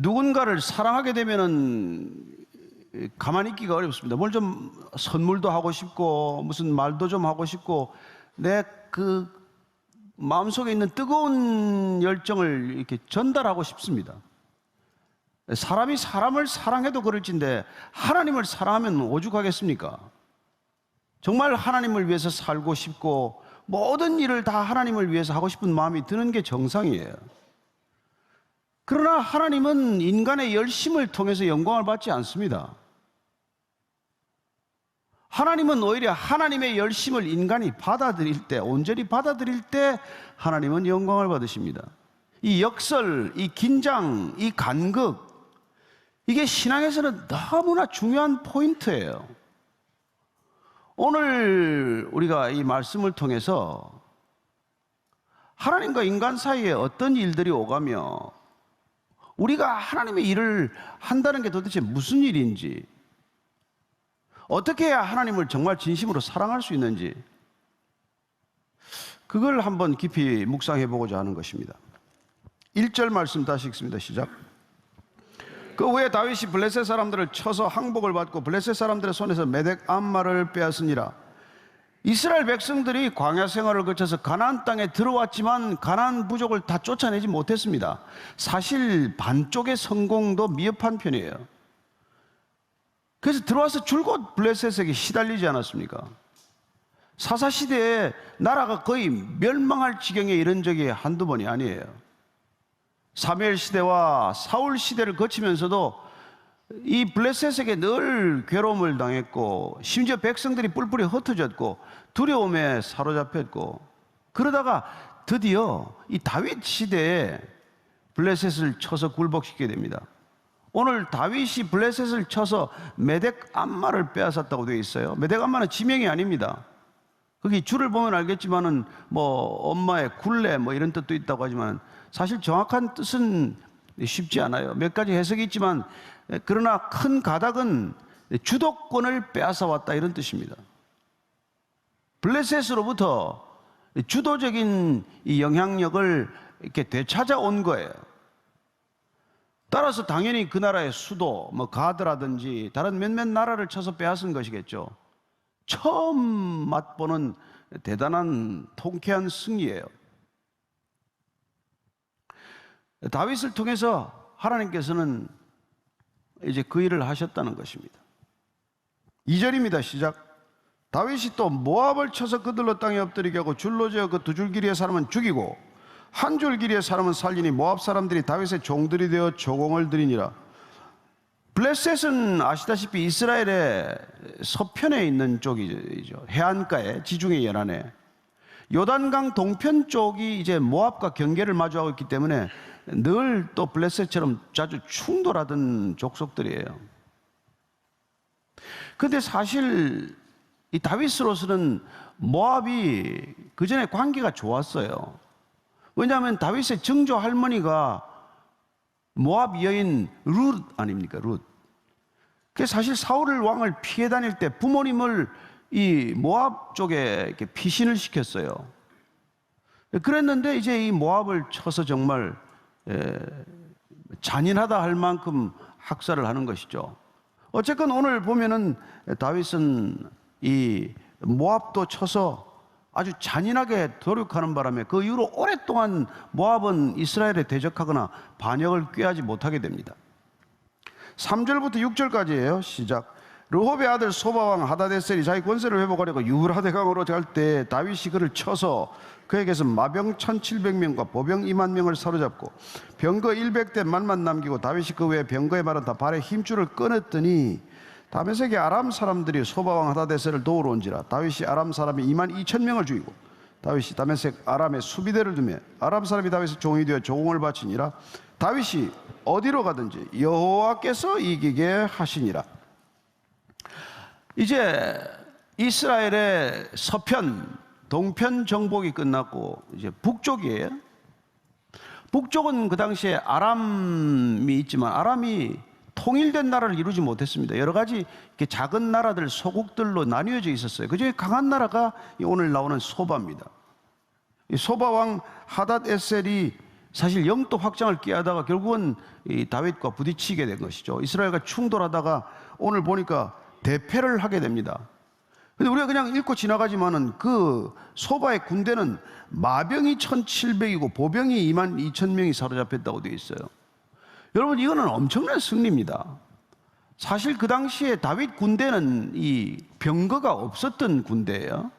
누군가를 사랑하게 되면은 가만히 있기가 어렵습니다. 뭘 좀 선물도 하고 싶고 무슨 말도 좀 하고 싶고 내 그 마음속에 있는 뜨거운 열정을 이렇게 전달하고 싶습니다. 사람이 사람을 사랑해도 그럴진데 하나님을 사랑하면 오죽하겠습니까? 정말 하나님을 위해서 살고 싶고 모든 일을 다 하나님을 위해서 하고 싶은 마음이 드는 게 정상이에요. 그러나 하나님은 인간의 열심을 통해서 영광을 받지 않습니다. 하나님은 오히려 하나님의 열심을 인간이 받아들일 때, 온전히 받아들일 때 하나님은 영광을 받으십니다. 이 역설, 이 긴장, 이 간극, 이게 신앙에서는 너무나 중요한 포인트예요. 오늘 우리가 이 말씀을 통해서 하나님과 인간 사이에 어떤 일들이 오가며 우리가 하나님의 일을 한다는 게 도대체 무슨 일인지, 어떻게 해야 하나님을 정말 진심으로 사랑할 수 있는지, 그걸 한번 깊이 묵상해 보고자 하는 것입니다. 1절 말씀 다시 읽습니다. 시작. 그 후에 다윗이 블레셋 사람들을 쳐서 항복을 받고 블레셋 사람들의 손에서 메덱 암마를 빼앗으니라. 이스라엘 백성들이 광야 생활을 거쳐서 가나안 땅에 들어왔지만 가나안 부족을 다 쫓아내지 못했습니다. 사실 반쪽의 성공도 미흡한 편이에요. 그래서 들어와서 줄곧 블레셋에게 시달리지 않았습니까? 사사시대에 나라가 거의 멸망할 지경에 이른 적이 한두 번이 아니에요. 사무엘 시대와 사울 시대를 거치면서도 이 블레셋에게 늘 괴로움을 당했고 심지어 백성들이 뿔뿔이 흩어졌고 두려움에 사로잡혔고, 그러다가 드디어 이 다윗 시대에 블레셋을 쳐서 굴복시키게 됩니다. 오늘 다윗이 블레셋을 쳐서 메덱 암마를 빼앗았다고 되어 있어요. 메덱 암마는 지명이 아닙니다. 거기 줄을 보면 알겠지만은 뭐 엄마의 굴레 뭐 이런 뜻도 있다고 하지만 사실 정확한 뜻은 쉽지 않아요. 몇 가지 해석이 있지만 그러나 큰 가닥은 주도권을 빼앗아 왔다 이런 뜻입니다. 블레셋으로부터 주도적인 이 영향력을 이렇게 되찾아온 거예요. 따라서 당연히 그 나라의 수도, 뭐 가드라든지 다른 몇몇 나라를 쳐서 빼앗은 것이겠죠. 처음 맛보는 대단한 통쾌한 승리예요. 다윗을 통해서 하나님께서는 이제 그 일을 하셨다는 것입니다. 2절입니다. 시작. 다윗이 또 모압을 쳐서 그들로 땅에 엎드리게 하고 줄로 재어 그 두 줄 길이의 사람은 죽이고 한 줄 길이의 사람은 살리니 모압 사람들이 다윗의 종들이 되어 조공을 드리니라. 블레셋은 아시다시피 이스라엘의 서편에 있는 쪽이죠. 해안가에, 지중해 연안에. 요단강 동편 쪽이 이제 모압과 경계를 마주하고 있기 때문에 늘 또 블레셋처럼 자주 충돌하던 족속들이에요. 그런데 사실 이 다윗으로서는 모압이 그 전에 관계가 좋았어요. 왜냐하면 다윗의 증조 할머니가 모압 여인 룻 아닙니까? 룻. 그래서 사실 사울 왕을 피해 다닐 때 부모님을 이 모압 쪽에 이렇게 피신을 시켰어요. 그랬는데 이제 이 모압을 쳐서 정말 잔인하다 할 만큼 학살을 하는 것이죠. 어쨌건 오늘 보면은 다윗은 이 모압도 쳐서 아주 잔인하게 도륙하는 바람에 그 이후로 오랫동안 모압은 이스라엘에 대적하거나 반역을 꾀하지 못하게 됩니다. 3절부터 6절까지예요. 시작. 르홉의 아들 소바왕 하다데셀이 자기 권세를 회복하려고 유브라데강으로 갈 때 다윗이 그를 쳐서 그에게서 마병 1700명과 보병 2만 명을 사로잡고 병거 100대 만만 남기고 다윗이 그 외에 병거에 마른 다 발에 힘줄을 끊었더니 다메섹의 아람 사람들이 소바왕 하다데셀을 도우러 온지라. 다윗이 아람 사람이 2만 2천 명을 죽이고 다윗이 다메섹 아람에 수비대를 두며 아람 사람이 다윗의 종이 되어 조공을 바치니라. 다윗이 어디로 가든지 여호와께서 이기게 하시니라. 이제 이스라엘의 서편, 동편 정복이 끝났고 이제 북쪽이에요. 북쪽은 그 당시에 아람이 있지만 아람이 통일된 나라를 이루지 못했습니다. 여러 가지 이렇게 작은 나라들, 소국들로 나뉘어져 있었어요. 그중에 강한 나라가 오늘 나오는 소바입니다. 이 소바 왕 하닷 에셀이 사실 영토 확장을 꾀하다가 결국은 이 다윗과 부딪히게 된 것이죠. 이스라엘과 충돌하다가 오늘 보니까 대패를 하게 됩니다. 근데 우리가 그냥 읽고 지나가지만은 그 소바의 군대는 마병이 1,700이고 보병이 22,000명이 사로잡혔다고 되어 있어요. 여러분, 이거는 엄청난 승리입니다. 사실 그 당시에 다윗 군대는 이 병거가 없었던 군대예요.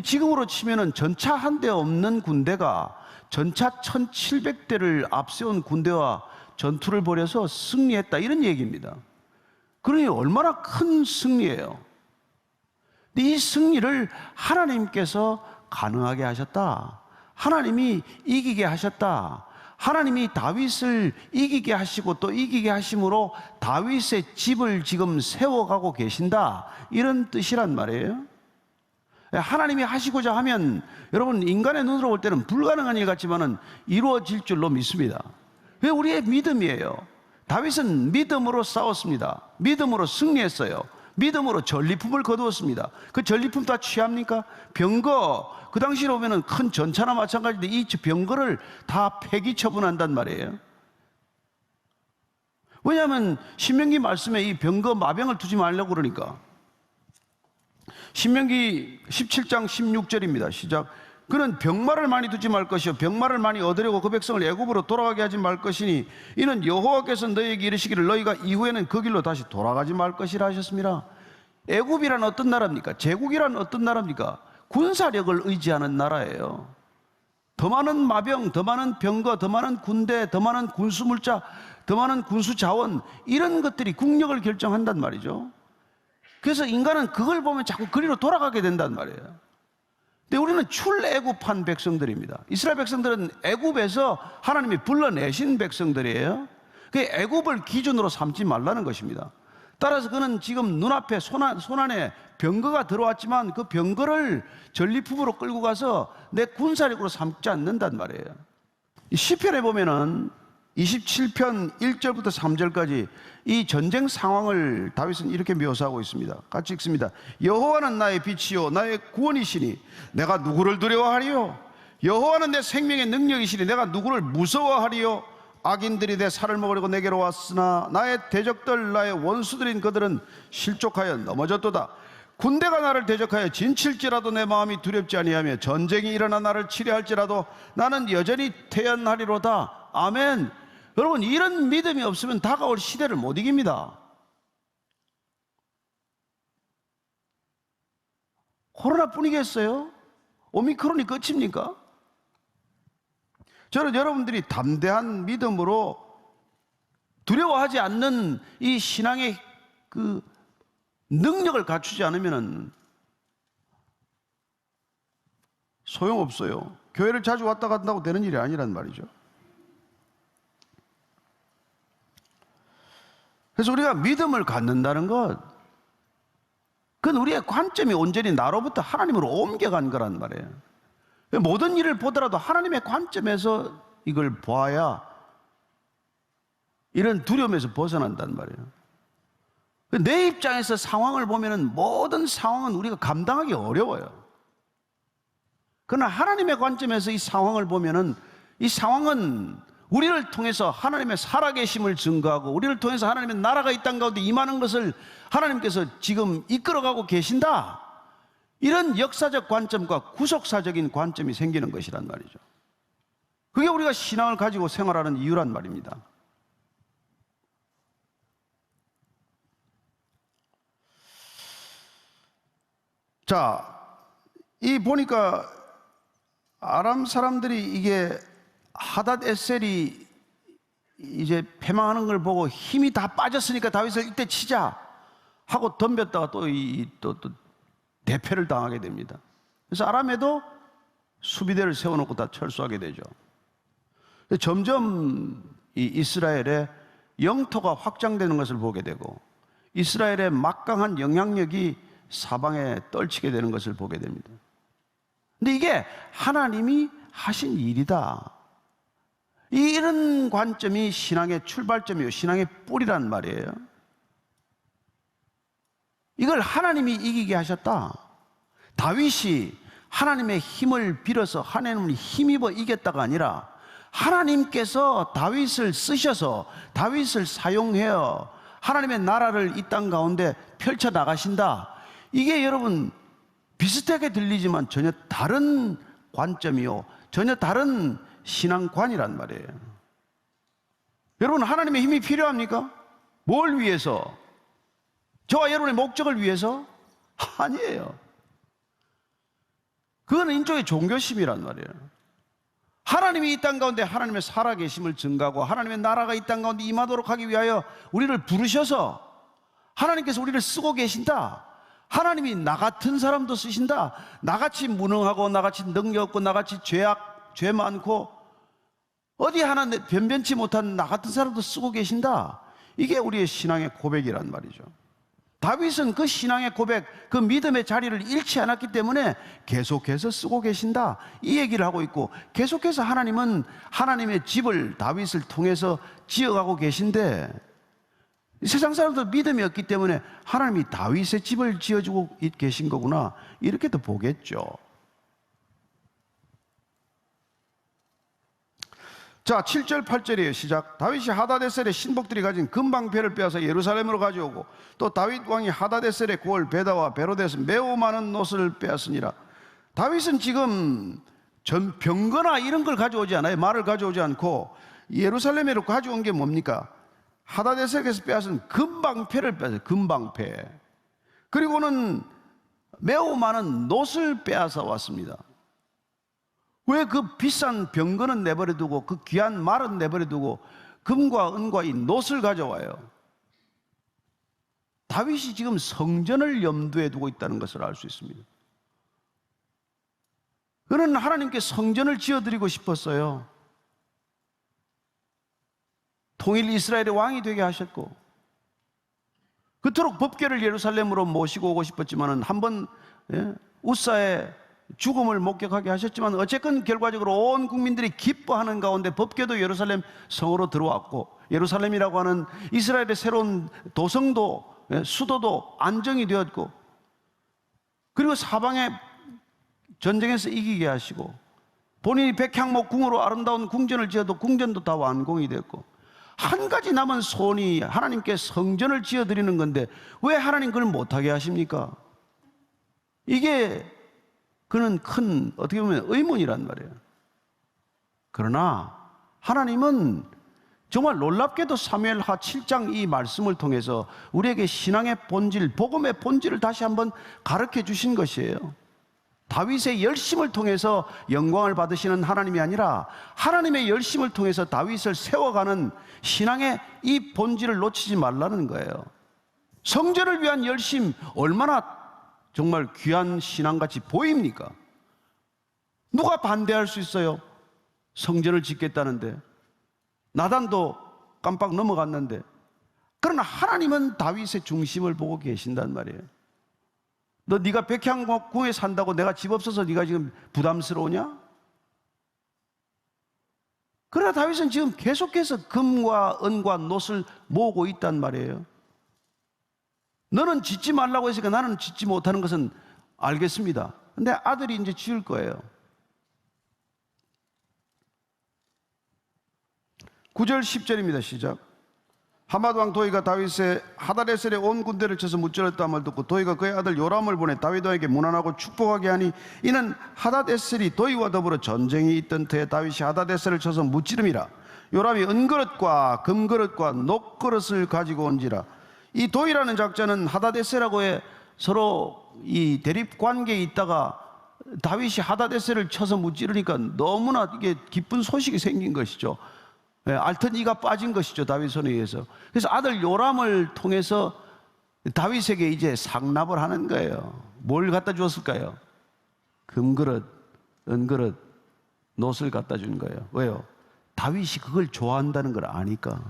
지금으로 치면은 전차 한 대 없는 군대가 전차 1,700대를 앞세운 군대와 전투를 벌여서 승리했다, 이런 얘기입니다. 그러니 얼마나 큰 승리예요. 근데 이 승리를 하나님께서 가능하게 하셨다. 하나님이 이기게 하셨다. 하나님이 다윗을 이기게 하시고 또 이기게 하심으로 다윗의 집을 지금 세워가고 계신다, 이런 뜻이란 말이에요. 하나님이 하시고자 하면 여러분, 인간의 눈으로 볼 때는 불가능한 일 같지만은 이루어질 줄로 믿습니다. 그게 우리의 믿음이에요. 다윗은 믿음으로 싸웠습니다. 믿음으로 승리했어요. 믿음으로 전리품을 거두었습니다. 그 전리품 다 취합니까? 병거, 그 당시로 보면 큰 전차나 마찬가지인데 이 병거를 다 폐기 처분한단 말이에요. 왜냐하면 신명기 말씀에 이 병거 마병을 두지 말라고 그러니까. 신명기 17장 16절입니다. 시작. 그는 병마를 많이 두지 말 것이요 병마를 많이 얻으려고 그 백성을 애굽으로 돌아가게 하지 말 것이니 이는 여호와께서 너희에게 이르시기를 너희가 이후에는 그 길로 다시 돌아가지 말 것이라 하셨습니다. 애굽이란 어떤 나라입니까? 제국이란 어떤 나라입니까? 군사력을 의지하는 나라예요. 더 많은 마병, 더 많은 병거, 더 많은 군대, 더 많은 군수물자, 더 많은 군수자원, 이런 것들이 국력을 결정한단 말이죠. 그래서 인간은 그걸 보면 자꾸 그리로 돌아가게 된단 말이에요. 근데 우리는 출애굽한 백성들입니다. 이스라엘 백성들은 애굽에서 하나님이 불러내신 백성들이에요. 그 애굽을 기준으로 삼지 말라는 것입니다. 따라서 그는 지금 눈앞에 손안에 병거가 들어왔지만 그 병거를 전리품으로 끌고 가서 내 군사력으로 삼지 않는단 말이에요. 이 시편에 보면은 27편 1절부터 3절까지 이 전쟁 상황을 다윗은 이렇게 묘사하고 있습니다. 같이 읽습니다. 여호와는 나의 빛이요 나의 구원이시니 내가 누구를 두려워하리요? 여호와는 내 생명의 능력이시니 내가 누구를 무서워하리요? 악인들이 내 살을 먹으려고 내게로 왔으나 나의 대적들 나의 원수들인 그들은 실족하여 넘어졌도다. 군대가 나를 대적하여 진칠지라도 내 마음이 두렵지 아니하며 전쟁이 일어나 나를 치려할지라도 나는 여전히 태연하리로다. 아멘. 여러분, 이런 믿음이 없으면 다가올 시대를 못 이깁니다. 코로나뿐이겠어요? 오미크론이 끝입니까? 저는 여러분들이 담대한 믿음으로 두려워하지 않는 이 신앙의 그 능력을 갖추지 않으면 소용없어요. 교회를 자주 왔다 간다고 되는 일이 아니란 말이죠. 그래서 우리가 믿음을 갖는다는 것, 그건 우리의 관점이 온전히 나로부터 하나님으로 옮겨간 거란 말이에요. 모든 일을 보더라도 하나님의 관점에서 이걸 보아야 이런 두려움에서 벗어난단 말이에요. 내 입장에서 상황을 보면은 모든 상황은 우리가 감당하기 어려워요. 그러나 하나님의 관점에서 이 상황을 보면은 이 상황은 우리를 통해서 하나님의 살아계심을 증거하고 우리를 통해서 하나님의 나라가 이 땅 가운데 임하는 것을 하나님께서 지금 이끌어가고 계신다, 이런 역사적 관점과 구속사적인 관점이 생기는 것이란 말이죠. 그게 우리가 신앙을 가지고 생활하는 이유란 말입니다. 자, 이 보니까 아람 사람들이 이게 하닷 에셀이 이제 패망하는 걸 보고 힘이 다 빠졌으니까 다윗을 이때 치자 하고 덤볐다가 또 대패를 당하게 됩니다. 그래서 아람에도 수비대를 세워놓고 다 철수하게 되죠. 점점 이 이스라엘의 영토가 확장되는 것을 보게 되고 이스라엘의 막강한 영향력이 사방에 떨치게 되는 것을 보게 됩니다. 근데 이게 하나님이 하신 일이다, 이런 관점이 신앙의 출발점이요 신앙의 뿌리란 말이에요. 이걸 하나님이 이기게 하셨다. 다윗이 하나님의 힘을 빌어서 하나님을 힘입어 이겼다가 아니라 하나님께서 다윗을 쓰셔서 다윗을 사용해요 하나님의 나라를 이 땅 가운데 펼쳐 나가신다. 이게 여러분 비슷하게 들리지만 전혀 다른 관점이요, 전혀 다른 신앙관이란 말이에요. 여러분, 하나님의 힘이 필요합니까? 뭘 위해서? 저와 여러분의 목적을 위해서? 아니에요. 그건 인종의 종교심이란 말이에요. 하나님이 이 땅 가운데 하나님의 살아계심을 증가하고 하나님의 나라가 이 땅 가운데 임하도록 하기 위하여 우리를 부르셔서 하나님께서 우리를 쓰고 계신다. 하나님이 나 같은 사람도 쓰신다. 나같이 무능하고 나같이 능력 없고 나같이 죄 많고 어디 하나 변변치 못한 나 같은 사람도 쓰고 계신다. 이게 우리의 신앙의 고백이란 말이죠. 다윗은 그 신앙의 고백, 그 믿음의 자리를 잃지 않았기 때문에 계속해서 쓰고 계신다, 이 얘기를 하고 있고, 계속해서 하나님은 하나님의 집을 다윗을 통해서 지어가고 계신데, 세상 사람들 믿음이 없기 때문에 하나님이 다윗의 집을 지어주고 계신 거구나, 이렇게도 보겠죠. 자, 7절 8절이에요. 시작. 다윗이 하다데셀의 신복들이 가진 금방패를 빼앗아 예루살렘으로 가져오고 또 다윗 왕이 하다데셀의 고을 베다와 베로데에서 매우 많은 노스를 빼앗으니라. 다윗은 지금 병거나 이런 걸 가져오지 않아요. 말을 가져오지 않고 예루살렘으로 가져온 게 뭡니까? 하다데셀에서 빼앗은 금방패를 빼앗아요. 금방패. 그리고는 매우 많은 노스를 빼앗아 왔습니다. 왜 그 비싼 병거는 내버려두고 그 귀한 말은 내버려두고 금과 은과 이 놋을 가져와요? 다윗이 지금 성전을 염두에 두고 있다는 것을 알 수 있습니다. 그는 하나님께 성전을 지어드리고 싶었어요. 통일 이스라엘의 왕이 되게 하셨고, 그토록 법궤를 예루살렘으로 모시고 오고 싶었지만 한번 우사의 죽음을 목격하게 하셨지만 어쨌건 결과적으로 온 국민들이 기뻐하는 가운데 법궤도 예루살렘 성으로 들어왔고, 예루살렘이라고 하는 이스라엘의 새로운 도성도 수도도 안정이 되었고, 그리고 사방에 전쟁에서 이기게 하시고, 본인이 백향목 궁으로 아름다운 궁전을 지어도 궁전도 다 완공이 됐고, 한 가지 남은 소원이 하나님께 성전을 지어드리는 건데 왜 하나님 그걸 못하게 하십니까? 이게 그는 큰 어떻게 보면 의문이란 말이에요. 그러나 하나님은 정말 놀랍게도 사무엘하 7장 이 말씀을 통해서 우리에게 신앙의 본질, 복음의 본질을 다시 한번 가르쳐 주신 것이에요. 다윗의 열심을 통해서 영광을 받으시는 하나님이 아니라 하나님의 열심을 통해서 다윗을 세워가는 신앙의 이 본질을 놓치지 말라는 거예요. 성전을 위한 열심 얼마나 정말 귀한 신앙같이 보입니까? 누가 반대할 수 있어요? 성전을 짓겠다는데, 나단도 깜빡 넘어갔는데. 그러나 하나님은 다윗의 중심을 보고 계신단 말이에요. 너 네가 백향목궁에 산다고 내가 집 없어서 네가 지금 부담스러우냐? 그러나 다윗은 지금 계속해서 금과 은과 놋을 모으고 있단 말이에요. 너는 짓지 말라고 했으니까 나는 짓지 못하는 것은 알겠습니다. 근데 아들이 이제 지을 거예요. 9절 10절입니다. 시작. 하맛 왕 도이가 다윗의 하다데셀의 온 군대를 쳐서 무찌르었다는 말 듣고 도이가 그의 아들 요람을 보내 다윗 왕에게 문안하고 축복하게 하니, 이는 하다데셀이 도이와 더불어 전쟁이 있던 터에 다윗이 하다데셀을 쳐서 무찌름이라. 요람이 은그릇과 금그릇과 녹그릇을 가지고 온지라. 이 도이라는 작자는 하다데셀하고의 서로 이 대립 관계에 있다가 다윗이 하다데셀을 쳐서 무찌르니까 너무나 이게 기쁜 소식이 생긴 것이죠. 앓던 이가 빠진 것이죠, 다윗 손에 의해서. 그래서 아들 요람을 통해서 다윗에게 이제 상납을 하는 거예요. 뭘 갖다 주었을까요? 금그릇, 은그릇, 놋을 갖다 준 거예요. 왜요? 다윗이 그걸 좋아한다는 걸 아니까.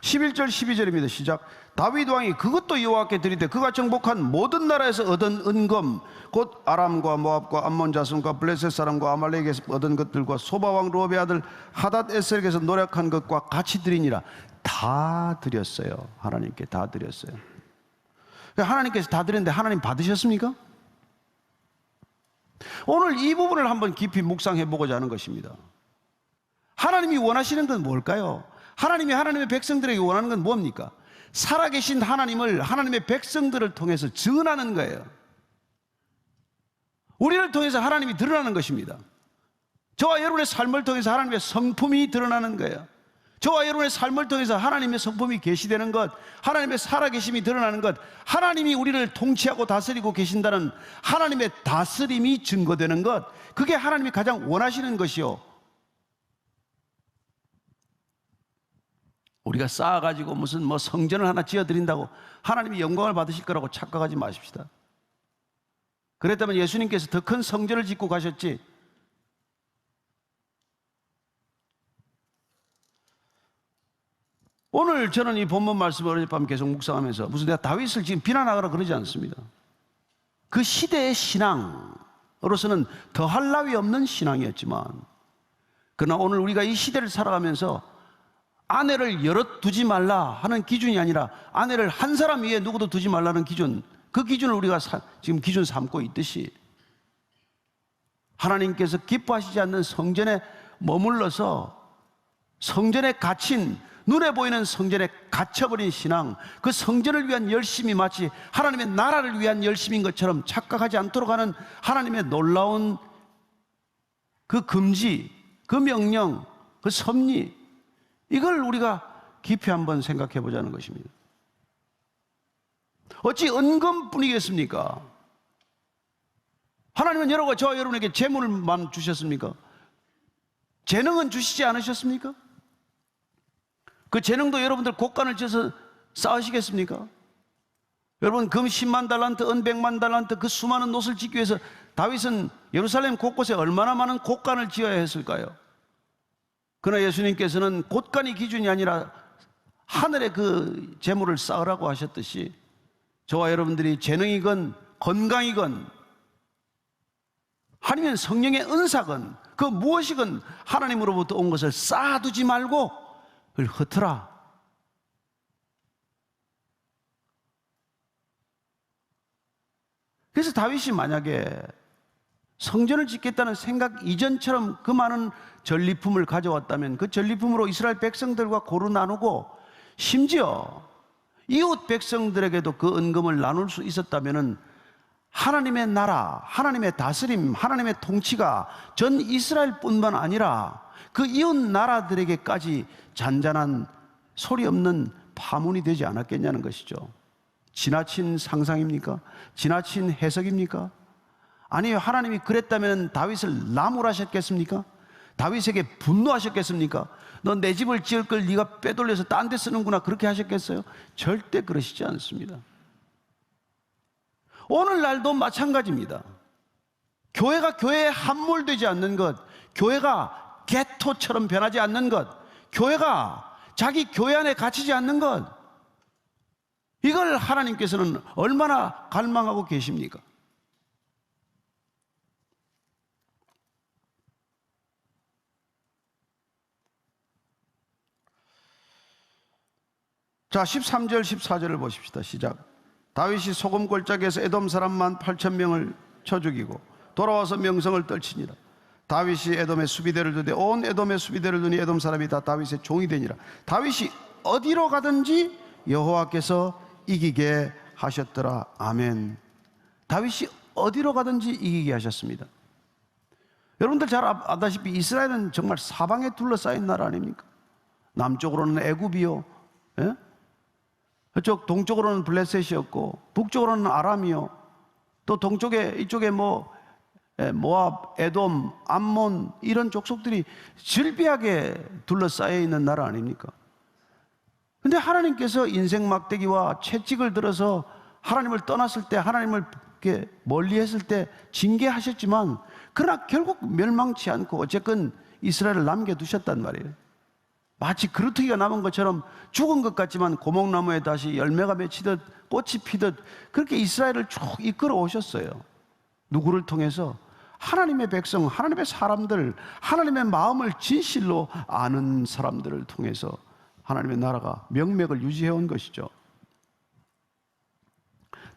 11절 12절입니다. 시작. 다윗 왕이 그것도 여호와께 드리되 그가 정복한 모든 나라에서 얻은 은검 곧 아람과 모압과 암몬 자손과 블레셋 사람과 아말렉에서 얻은 것들과 소바 왕 르홉의 아들 하닷에셀에게서 노력한 것과 같이 드리니라. 다 드렸어요. 하나님께 다 드렸어요. 하나님께서 다 드렸는데 하나님 받으셨습니까? 오늘 이 부분을 한번 깊이 묵상해 보고자 하는 것입니다. 하나님이 원하시는 건 뭘까요? 하나님이 하나님의 백성들에게 원하는 건 뭡니까? 살아계신 하나님을, 하나님의 백성들을 통해서 증언하는 거예요. 우리를 통해서 하나님이 드러나는 것입니다. 저와 여러분의 삶을 통해서 하나님의 성품이 드러나는 거예요. 저와 여러분의 삶을 통해서 하나님의 성품이 계시되는 것, 하나님의 살아계심이 드러나는 것, 하나님이 우리를 통치하고 다스리고 계신다는 하나님의 다스림이 증거되는 것, 그게 하나님이 가장 원하시는 것이요. 우리가 쌓아가지고 무슨 성전을 하나 지어드린다고 하나님이 영광을 받으실 거라고 착각하지 마십시다. 그랬다면 예수님께서 더 큰 성전을 짓고 가셨지. 오늘 저는 이 본문 말씀을 어젯밤 계속 묵상하면서 무슨 내가 다윗을 지금 비난하거나 그러지 않습니다. 그 시대의 신앙으로서는 더할 나위 없는 신앙이었지만, 그러나 오늘 우리가 이 시대를 살아가면서 아내를 여럿 두지 말라 하는 기준이 아니라 아내를 한 사람 위에 누구도 두지 말라는 기준, 그 기준을 우리가 지금 기준 삼고 있듯이 하나님께서 기뻐하시지 않는 성전에 머물러서 성전에 갇힌, 눈에 보이는 성전에 갇혀버린 신앙, 그 성전을 위한 열심이 마치 하나님의 나라를 위한 열심인 것처럼 착각하지 않도록 하는 하나님의 놀라운 그 금지, 그 명령, 그 섭리, 이걸 우리가 깊이 한번 생각해 보자는 것입니다. 어찌 은금뿐이겠습니까? 하나님은 저와 여러분에게 재물만 주셨습니까? 재능은 주시지 않으셨습니까? 그 재능도 여러분들 곡간을 져서 쌓으시겠습니까? 여러분, 금 10만 달란트, 은 100만 달란트, 그 수많은 옷을 짓기 위해서 다윗은 예루살렘 곳곳에 얼마나 많은 곡간을 지어야 했을까요? 그러나 예수님께서는 곳간이 기준이 아니라 하늘의 그 재물을 쌓으라고 하셨듯이 저와 여러분들이 재능이건 건강이건 아니면 성령의 은사건 그 무엇이건 하나님으로부터 온 것을 쌓아두지 말고 그걸 흩어라. 그래서 다윗이 만약에 성전을 짓겠다는 생각 이전처럼 그 많은 전리품을 가져왔다면 그 전리품으로 이스라엘 백성들과 고루 나누고 심지어 이웃 백성들에게도 그 은금을 나눌 수 있었다면 하나님의 나라, 하나님의 다스림, 하나님의 통치가 전 이스라엘뿐만 아니라 그 이웃 나라들에게까지 잔잔한 소리 없는 파문이 되지 않았겠냐는 것이죠. 지나친 상상입니까? 지나친 해석입니까? 아니요, 하나님이 그랬다면 다윗을 나무라셨겠습니까? 다윗에게 분노하셨겠습니까? 너 내 집을 지을 걸 네가 빼돌려서 딴 데 쓰는구나, 그렇게 하셨겠어요? 절대 그러시지 않습니다. 오늘날도 마찬가지입니다. 교회가 교회에 함몰되지 않는 것, 교회가 게토처럼 변하지 않는 것, 교회가 자기 교회 안에 갇히지 않는 것, 이걸 하나님께서는 얼마나 갈망하고 계십니까? 자, 13절 14절을 보십시다. 시작. 다윗이 소금 골짜기에서 에돔 사람만 8,000명을 쳐 죽이고 돌아와서 명성을 떨치니라. 다윗이 에돔의 수비대를 두되 온 에돔의 수비대를 두니 에돔 사람이 다 다윗의 종이 되니라. 다윗이 어디로 가든지 여호와께서 이기게 하셨더라. 아멘. 다윗이 어디로 가든지 이기게 하셨습니다. 여러분들 잘 아다시피 이스라엘은 정말 사방에 둘러싸인 나라 아닙니까? 남쪽으로는 애굽이요, 예? 그쪽 동쪽으로는 블레셋이었고 북쪽으로는 아람이요, 또 동쪽에 이쪽에 모압, 에돔, 암몬 이런 족속들이 질비하게 둘러싸여 있는 나라 아닙니까? 근데 하나님께서 인생 막대기와 채찍을 들어서 하나님을 떠났을 때, 하나님을 이렇게 멀리 했을 때 징계하셨지만 그러나 결국 멸망치 않고 어쨌건 이스라엘을 남겨두셨단 말이에요. 마치 그루터기가 남은 것처럼 죽은 것 같지만 고목나무에 다시 열매가 맺히듯 꽃이 피듯 그렇게 이스라엘을 쭉 이끌어 오셨어요. 누구를 통해서? 하나님의 백성, 하나님의 사람들, 하나님의 마음을 진실로 아는 사람들을 통해서 하나님의 나라가 명맥을 유지해온 것이죠.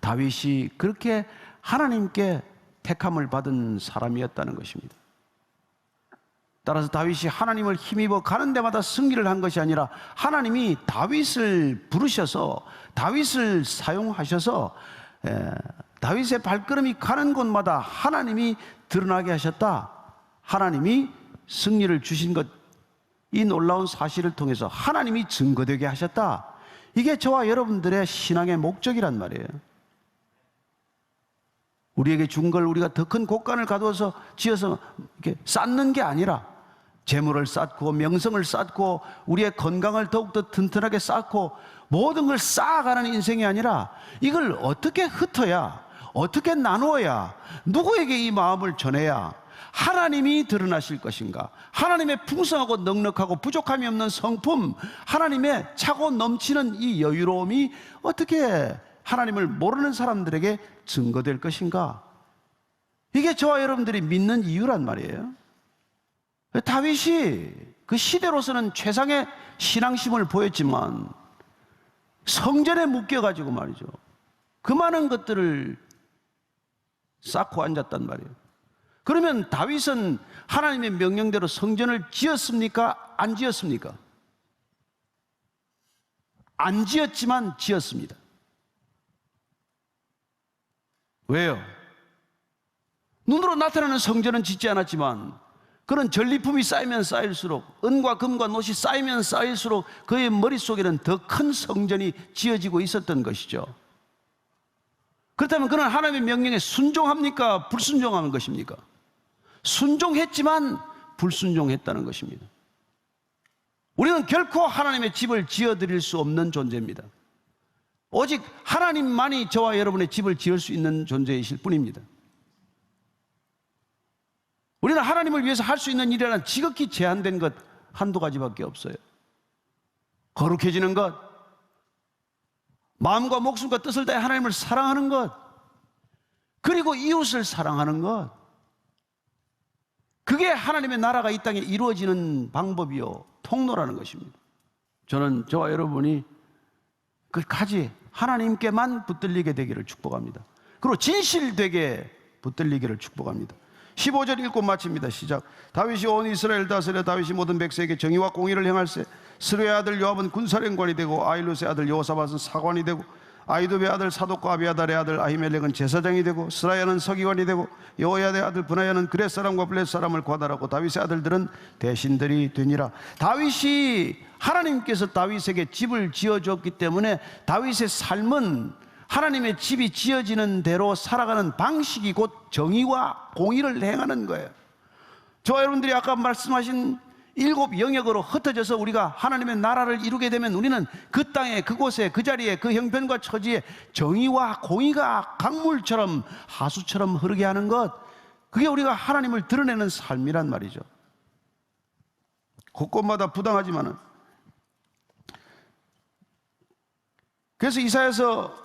다윗이 그렇게 하나님께 택함을 받은 사람이었다는 것입니다. 따라서 다윗이 하나님을 힘입어 가는 데마다 승리를 한 것이 아니라 하나님이 다윗을 부르셔서 다윗을 사용하셔서 다윗의 발걸음이 가는 곳마다 하나님이 드러나게 하셨다. 하나님이 승리를 주신 것, 이 놀라운 사실을 통해서 하나님이 증거되게 하셨다. 이게 저와 여러분들의 신앙의 목적이란 말이에요. 우리에게 준 걸 우리가 더 큰 곳간을 가두어서 지어서 이렇게 쌓는 게 아니라 재물을 쌓고 명성을 쌓고 우리의 건강을 더욱더 튼튼하게 쌓고 모든 걸 쌓아가는 인생이 아니라 이걸 어떻게 흩어야, 어떻게 나누어야, 누구에게 이 마음을 전해야 하나님이 드러나실 것인가, 하나님의 풍성하고 넉넉하고 부족함이 없는 성품, 하나님의 차고 넘치는 이 여유로움이 어떻게 하나님을 모르는 사람들에게 증거될 것인가. 이게 저와 여러분들이 믿는 이유란 말이에요. 다윗이 그 시대로서는 최상의 신앙심을 보였지만 성전에 묶여가지고 말이죠, 그 많은 것들을 쌓고 앉았단 말이에요. 그러면 다윗은 하나님의 명령대로 성전을 지었습니까? 안 지었습니까? 안 지었지만 지었습니다. 왜요? 눈으로 나타나는 성전은 짓지 않았지만 그런 전리품이 쌓이면 쌓일수록, 은과 금과 노시 쌓이면 쌓일수록 그의 머릿속에는 더 큰 성전이 지어지고 있었던 것이죠. 그렇다면 그는 하나님의 명령에 순종합니까? 불순종하는 것입니까? 순종했지만 불순종했다는 것입니다. 우리는 결코 하나님의 집을 지어드릴 수 없는 존재입니다. 오직 하나님만이 저와 여러분의 집을 지을 수 있는 존재이실 뿐입니다. 우리는 하나님을 위해서 할 수 있는 일이라는 지극히 제한된 것 한두 가지밖에 없어요. 거룩해지는 것, 마음과 목숨과 뜻을 다해 하나님을 사랑하는 것, 그리고 이웃을 사랑하는 것, 그게 하나님의 나라가 이 땅에 이루어지는 방법이요 통로라는 것입니다. 저는 저와 여러분이 끝까지 하나님께만 붙들리게 되기를 축복합니다. 그리고 진실되게 붙들리기를 축복합니다. 15절 읽고 마칩니다. 시작. 다윗이 온 이스라엘 다스려 다윗이 모든 백성에게 정의와 공의를 행할세. 스루의 아들 요압은 군사령관이 되고 아힐롯의 아들 여호사밧은 사관이 되고 아히두베의 아들 사독과 아비아달의 아들 아히멜렉은 제사장이 되고 스라야는 서기관이 되고 여호야다의 아들 브나야는 그렛 사람과 블렛 사람을 관할하고 다윗의 아들들은 대신들이 되니라. 다윗이 하나님께서 다윗에게 집을 지어줬기 때문에 다윗의 삶은 하나님의 집이 지어지는 대로 살아가는 방식이 곧 정의와 공의를 행하는 거예요. 저와 여러분들이 아까 말씀하신 7 영역으로 흩어져서 우리가 하나님의 나라를 이루게 되면 우리는 그 땅에, 그곳에, 그 자리에, 그 형편과 처지에 정의와 공의가 강물처럼 하수처럼 흐르게 하는 것, 그게 우리가 하나님을 드러내는 삶이란 말이죠. 곳곳마다 부당하지만은, 그래서 이사야서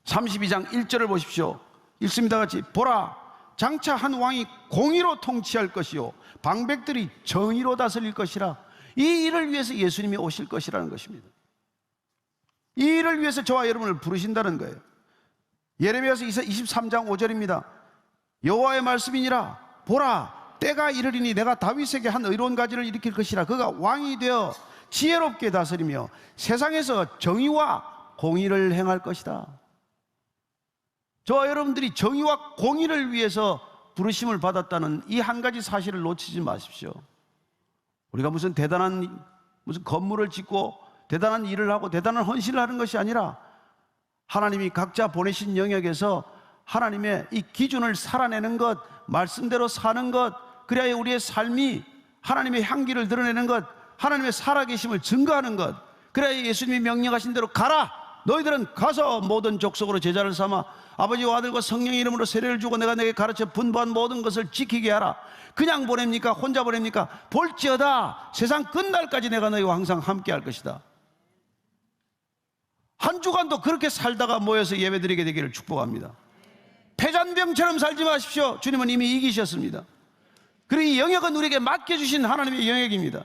32장 1절을 보십시오. 읽습니다. 같이. 보라, 장차 한 왕이 공의로 통치할 것이요 방백들이 정의로 다스릴 것이라. 이 일을 위해서 예수님이 오실 것이라는 것입니다. 이 일을 위해서 저와 여러분을 부르신다는 거예요. 예레미야서 23장 5절입니다. 여호와의 말씀이니라. 보라, 때가 이르리니 내가 다윗에게 한 의로운 가지를 일으킬 것이라. 그가 왕이 되어 지혜롭게 다스리며 세상에서 정의와 공의를 행할 것이다. 저와 여러분들이 정의와 공의를 위해서 부르심을 받았다는 이 한 가지 사실을 놓치지 마십시오. 우리가 무슨 건물을 짓고 대단한 일을 하고 대단한 헌신을 하는 것이 아니라 하나님이 각자 보내신 영역에서 하나님의 이 기준을 살아내는 것, 말씀대로 사는 것, 그래야 우리의 삶이 하나님의 향기를 드러내는 것, 하나님의 살아계심을 증거하는 것, 그래야 예수님이 명령하신 대로 가라! 너희들은 가서 모든 족속으로 제자를 삼아 아버지와 아들과 성령의 이름으로 세례를 주고 내가 내게 가르쳐 분부한 모든 것을 지키게 하라. 그냥 보냅니까? 혼자 보냅니까? 볼지어다 세상 끝날까지 내가 너희와 항상 함께 할 것이다. 한 주간도 그렇게 살다가 모여서 예배드리게 되기를 축복합니다. 패잔병처럼 살지 마십시오. 주님은 이미 이기셨습니다. 그리고 이 영역은 우리에게 맡겨주신 하나님의 영역입니다.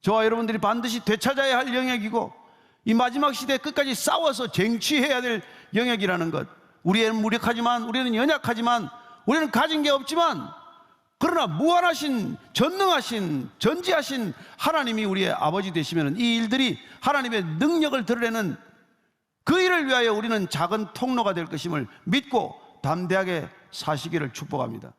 저와 여러분들이 반드시 되찾아야 할 영역이고 이 마지막 시대에 끝까지 싸워서 쟁취해야 될 영역이라는 것. 우리는 무력하지만, 우리는 연약하지만 우리는 가진 게 없지만 그러나 무한하신, 전능하신, 전지하신 하나님이 우리의 아버지 되시면 이 일들이 하나님의 능력을 드러내는 그 일을 위하여 우리는 작은 통로가 될 것임을 믿고 담대하게 사시기를 축복합니다.